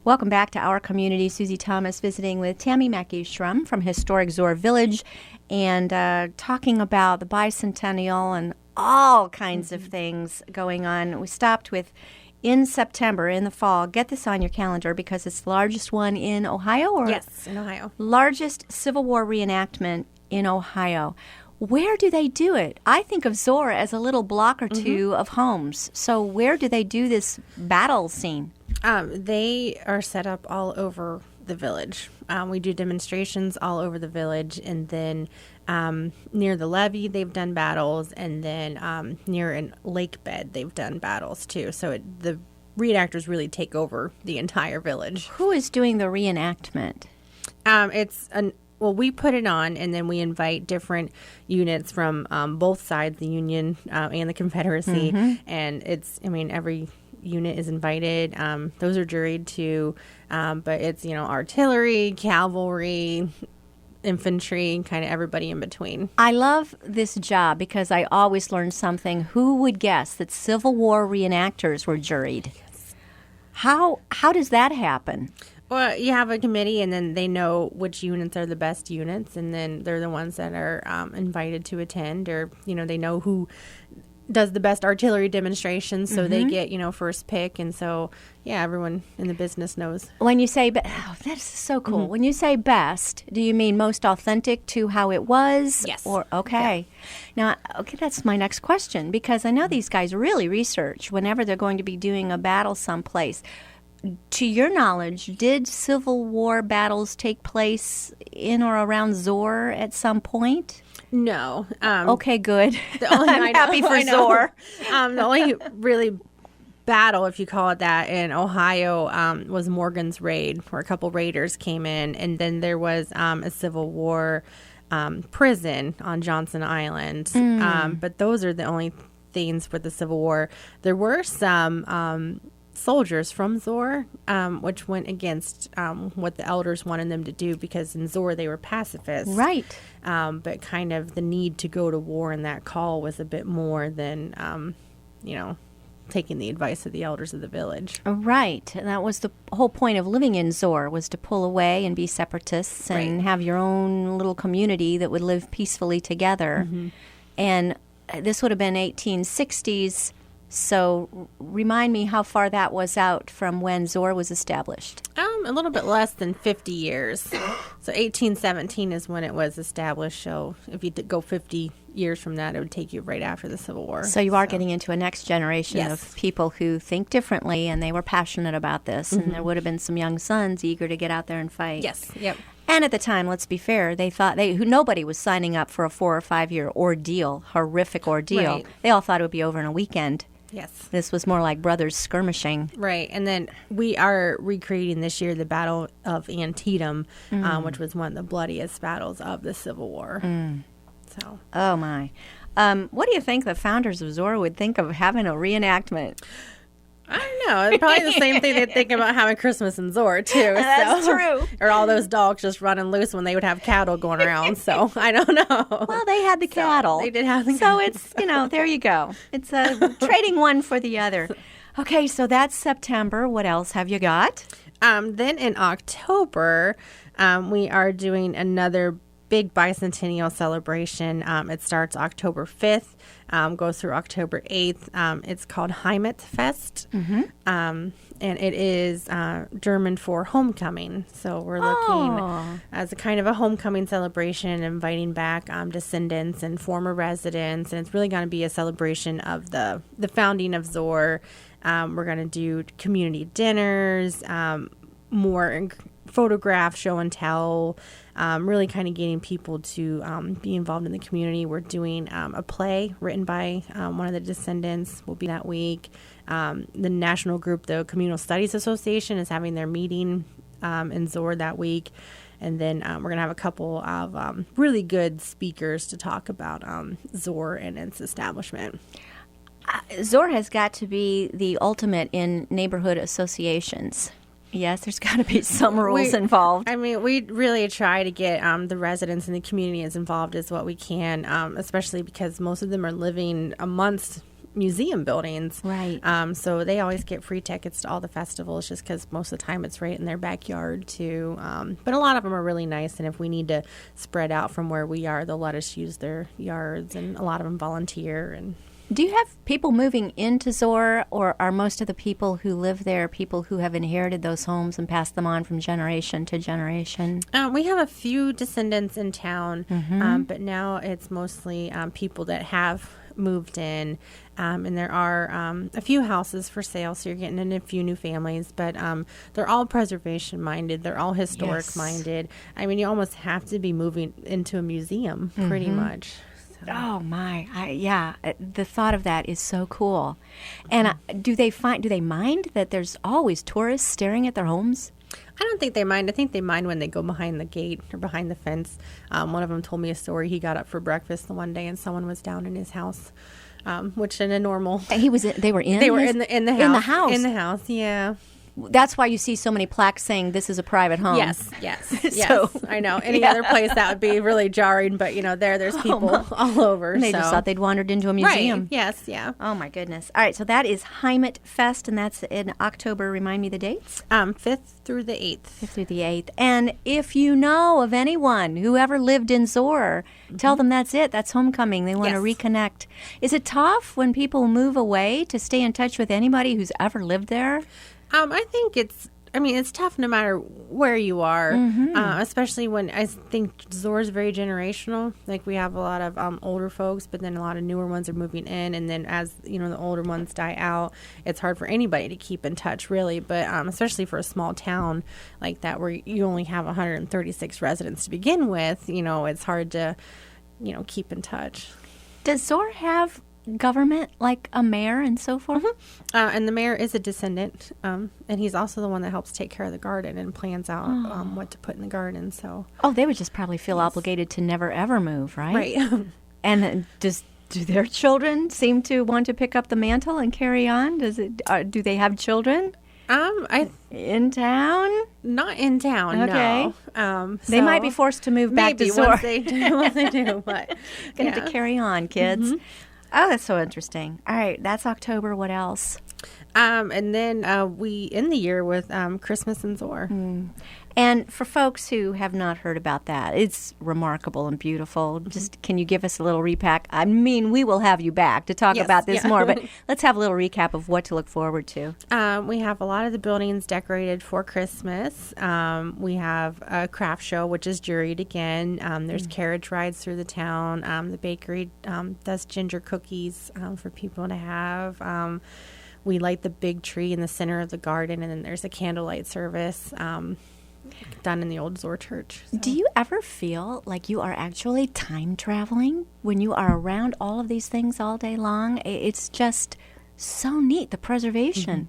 Welcome back to Our Community. Susie Thomas visiting with Tammy Mackey-Shrum from Historic Zoar Village and talking about the bicentennial and all kinds of things going on. We stopped with in September, in the fall. Get this on your calendar because it's the largest one in Ohio? Or Yes, in Ohio. Largest Civil War reenactment in Ohio. Where do they do it? I think of Zoar as a little block or two of homes. So where do they do this battle scene? They are set up all over the village. We do demonstrations all over the village, and then near the levee they've done battles, and then near a lake bed they've done battles too. So the reenactors really take over the entire village. Who is doing the reenactment? Well, we put it on, and then we invite different units from both sides, the Union and the Confederacy. And every unit is invited. Those are juried too. But it's, artillery, cavalry, infantry, kind of everybody in between. I love this job because I always learn something. Who would guess that Civil War reenactors were juried? Yes. How does that happen? Well, you have a committee, and then they know which units are the best units, and then they're the ones that are invited to attend, or, they know who does the best artillery demonstrations, so they get, first pick, and so, yeah, everyone in the business knows. When you say, that's so cool. When you say best, do you mean most authentic to how it was? Yes. Okay. Yeah. Now, that's my next question, because I know these guys really research whenever they're going to be doing a battle someplace. To your knowledge, did Civil War battles take place in or around Zoar at some point? No. Okay, good. I'm happy for Zoar. The only really battle, if you call it that, in Ohio was Morgan's Raid, where a couple raiders came in, and then there was a Civil War prison on Johnson Island. But those are the only things with the Civil War. There were some soldiers from Zoar, which went against what the elders wanted them to do, because in Zoar they were pacifists. Right. But kind of the need to go to war and that call was a bit more than, taking the advice of the elders of the village. Right. And that was the whole point of living in Zoar, was to pull away and be separatists and have your own little community that would live peacefully together. And this would have been 1860s. So remind me how far that was out from when Zoar was established. A little bit less than 50 years. So 1817 is when it was established. So if you go 50 years from that, it would take you right after the Civil War. So you are getting into a next generation of people who think differently, and they were passionate about this. And there would have been some young sons eager to get out there and fight. Yes. Yep. And at the time, let's be fair, they thought nobody was signing up for a 4 or 5 year ordeal, horrific ordeal. Right. They all thought it would be over in a weekend. Yes. This was more like brothers skirmishing. Right. And then we are recreating this year the Battle of Antietam, which was one of the bloodiest battles of the Civil War. So. Oh, my. What do you think the founders of Zoar would think of having a reenactment? I don't know. It's probably the same thing they'd think about having Christmas in Zoar, too. That's true. Or all those dogs just running loose when they would have cattle going around. So I don't know. Well, they had the cattle. They did have the cattle. So it's, there you go. It's trading one for the other. Okay, so that's September. What else have you got? Then in October, we are doing another big bicentennial celebration. It starts October 5th, goes through October 8th. It's called Heimatfest, and it is German for homecoming. So we're looking as a kind of a homecoming celebration, inviting back descendants and former residents, and it's really going to be a celebration of the founding of Zoar. We're going to do community dinners, more photograph show and tell, really kind of getting people to be involved in the community. We're doing a play written by one of the descendants will be that week. The national group, the Communal Studies Association, is having their meeting in Zoar that week. And then we're going to have a couple of really good speakers to talk about Zoar and its establishment. Zoar has got to be the ultimate in neighborhood associations. Yes, there's got to be some rules involved. I mean, we really try to get the residents and the community as involved as what we can, especially because most of them are living amongst museum buildings. Right. So they always get free tickets to all the festivals just because most of the time it's right in their backyard too. But a lot of them are really nice, and if we need to spread out from where we are, they'll let us use their yards, and a lot of them volunteer. And Do you have people moving into Zor, or are most of the people who live there people who have inherited those homes and passed them on from generation to generation? we have a few descendants in town, but now it's mostly people that have moved in, and there are a few houses for sale, so you're getting in a few new families, but they're all preservation minded, they're all historic minded. I mean, you almost have to be moving into a museum pretty much. So. Oh my, the thought of that is so cool. And do they mind that there's always tourists staring at their homes? I don't think they mind. I think they mind when they go behind the gate or behind the fence. One of them told me a story. He got up for breakfast the one day and someone was down in his house, which in a normal. They were in. They were in the house. In the house. In the house. Yeah. That's why you see so many plaques saying this is a private home. Yes. So, I know. Any other place that would be really jarring, but there's people all over. And they just thought they'd wandered into a museum. Right. Yes. Yeah. Oh my goodness. All right. So that is Heimat Fest, and that's in October. Remind me the dates. 5th through the 8th. 5th through the 8th. And if you know of anyone who ever lived in Zor, tell them that's it. That's homecoming. They want to reconnect. Is it tough when people move away to stay in touch with anybody who's ever lived there? I think it's tough no matter where you are, especially when I think Zor is very generational. Like, we have a lot of older folks, but then a lot of newer ones are moving in. And then as, the older ones die out, it's hard for anybody to keep in touch, really. But especially for a small town like that where you only have 136 residents to begin with, it's hard to, keep in touch. Does Zor have government, like a mayor and so forth? And the mayor is a descendant, and he's also the one that helps take care of the garden and plans out what to put in the garden. So, they would just probably feel obligated to never ever move, right? Right. And do their children seem to want to pick up the mantle and carry on? Do they have children? In town? Not in town. Okay. No. They might be forced to move back to Zor. Once they do, but gonna have to carry on, kids. Oh, that's so interesting. All right, that's October. What else? And then we end the year with Christmas in Zor. And for folks who have not heard about that, it's remarkable and beautiful. Just can you give us a little recap? I mean, we will have you back to talk about this more, but let's have a little recap of what to look forward to. We have a lot of the buildings decorated for Christmas. We have a craft show, which is juried again. There's carriage rides through the town. The bakery does ginger cookies for people to have. We light the big tree in the center of the garden, and then there's a candlelight service done in the old Zor church. So. Do you ever feel like you are actually time traveling when you are around all of these things all day long? It's just so neat, the preservation.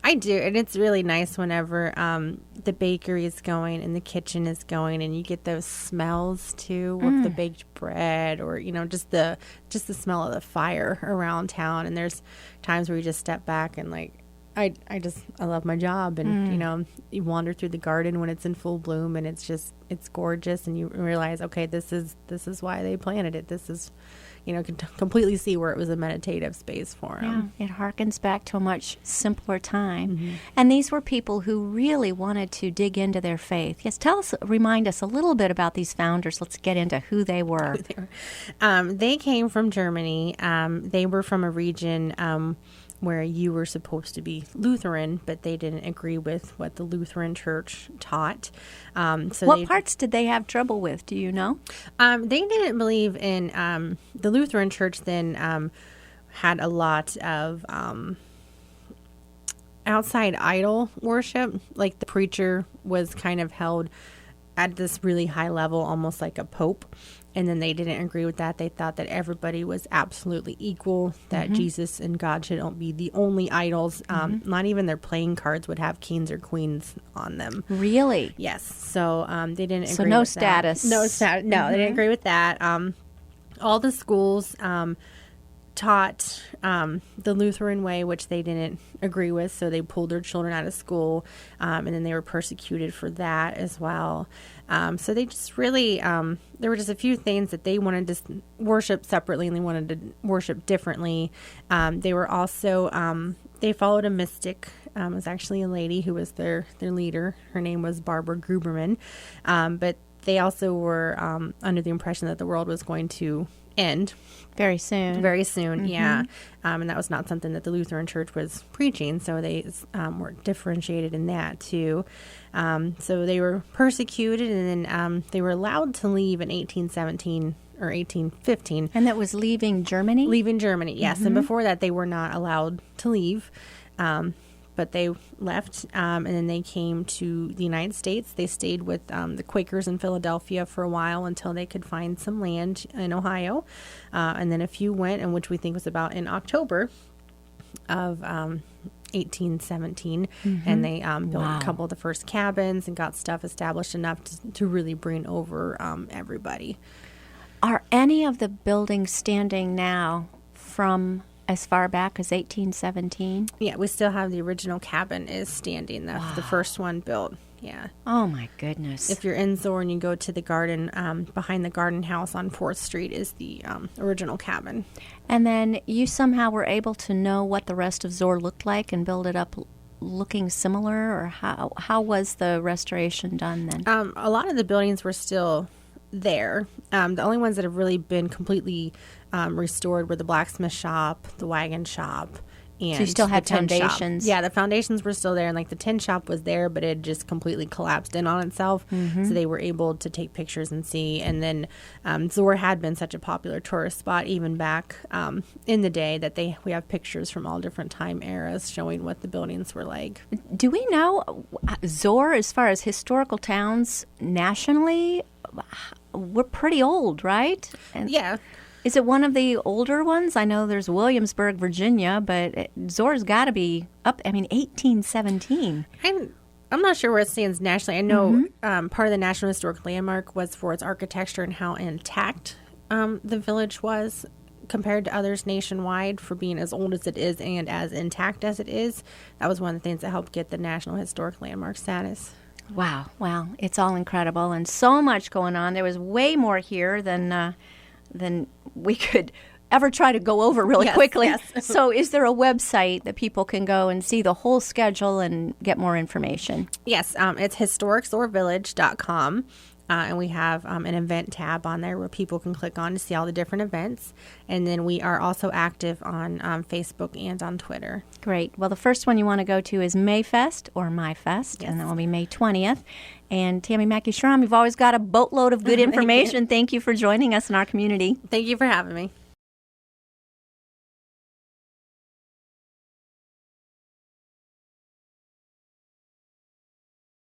I do, and it's really nice whenever the bakery is going and the kitchen is going, and you get those smells too with the baked bread, or just the smell of the fire around town. And there's times where you just step back and I love my job, and you wander through the garden when it's in full bloom, and it's gorgeous, and you realize, okay, this is why they planted it. This is, can completely see where it was a meditative space for them. Yeah, it harkens back to a much simpler time. And these were people who really wanted to dig into their faith. Yes, remind us a little bit about these founders. Let's get into who they were. They came from Germany. They were from a region where you were supposed to be Lutheran, but they didn't agree with what the Lutheran Church taught. What parts did they have trouble with? Do you know? They didn't believe in the Lutheran Church. Then had a lot of outside idol worship. Like, the preacher was kind of held at this really high level, almost like a pope. And then they didn't agree with that. They thought that everybody was absolutely equal, that Jesus and God should be the only idols. Not even their playing cards would have kings or queens on them. Really? Yes. So they didn't agree with that. No status. No, they didn't agree with that. All the schools taught the Lutheran way, which they didn't agree with, so they pulled their children out of school, and then they were persecuted for that as well. So they just really, there were just a few things that they wanted to worship separately and they wanted to worship differently. They were also, they followed a mystic. It was actually a lady who was their leader. Her name was Barbara Gruberman. But they also were under the impression that the world was going to end very soon. Very soon, yeah. And that was not something that the Lutheran Church was preaching, so they were differentiated in that too. So they were persecuted, and then they were allowed to leave in 1817 or 1815. And that was leaving Germany? Leaving Germany, yes. And before that, they were not allowed to leave. But they left, and then they came to the United States. They stayed with the Quakers in Philadelphia for a while until they could find some land in Ohio. And then a few went, and which we think was about in October of 1817. And they built a couple of the first cabins and got stuff established enough to really bring over everybody. Are any of the buildings standing now from as far back as 1817? Yeah, we still have the original cabin is standing. That's the first one built. Yeah. Oh, my goodness. If you're in Zoar and you go to the garden, behind the garden house on 4th Street is the original cabin. And then you somehow were able to know what the rest of Zoar looked like and build it up looking similar? Or how was the restoration done then? A lot of the buildings were still there. The only ones that have really been completely restored were the blacksmith shop, the wagon shop, and so you still had the tin foundations. shop. Yeah, the foundations were still there, and like the tin shop was there, but it just completely collapsed in on itself. So they were able to take pictures and see. And then Zoar had been such a popular tourist spot even back in the day that we have pictures from all different time eras showing what the buildings were like. Do we know Zoar, as far as historical towns nationally? We're pretty old, right? And yeah. Is it one of the older ones? I know there's Williamsburg, Virginia, but Zoar's got to be up. 1817. I'm not sure where it stands nationally. I know part of the National Historic Landmark was for its architecture and how intact the village was compared to others nationwide for being as old as it is and as intact as it is. That was one of the things that helped get the National Historic Landmark status. Wow. It's all incredible and so much going on. There was way more here than we could ever try to go over really quickly. Yes. So is there a website that people can go and see the whole schedule and get more information? Yes, it's historiczoarvillage.com. And we have an event tab on there where people can click on to see all the different events. And then we are also active on Facebook and on Twitter. Great. Well, the first one you want to go to is Mayfest or MyFest, and that will be May 20th. And Tammy Mackey Schramm, you've always got a boatload of good information. Thank you for joining us in our community. Thank you for having me.